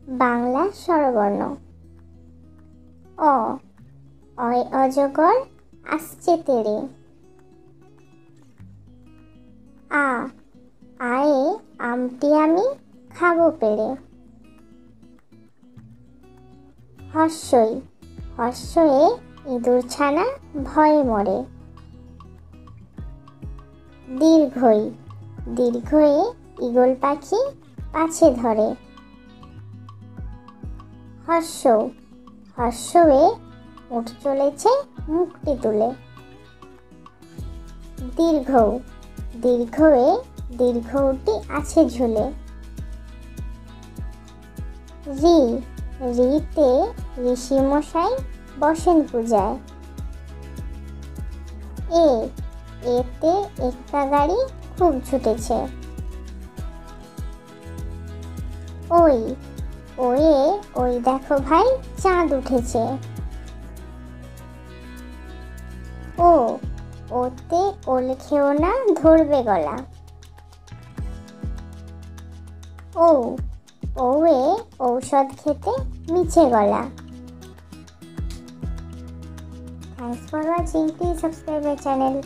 বাংলা স্বরবর্ণ। অ, অয় অজগর আসছে তেড়ে। আ, আয়ে আমটি আমি খাবো পেড়ে। হস্যই, হস্যয়ে ইঁদুর ছানা ভয়ে মরে। দীর্ঘই, দীর্ঘয়ে ঈগল পাখি পাছে ধরে। হর্ষ, হর্ষয়ে উঠ চলেছে মুখটি তুলে। দীর্ঘ, দীর্ঘয়ে দীর্ঘটি আছে ঝুলে। রি, রিতে ঋষি মশাই বসেন পূজায়। এ, এতে একটা গাড়ি খুব ছুটেছে। ওই, ওয়ে ওই দেখো ভাই চাঁদ উঠেছে। ও, ওতে ওল খেও না ধরবে গলা। ও, ওয়ে ঔষধ খেতে মিছে গলা। Thanks for watching. Please subscribe my channel.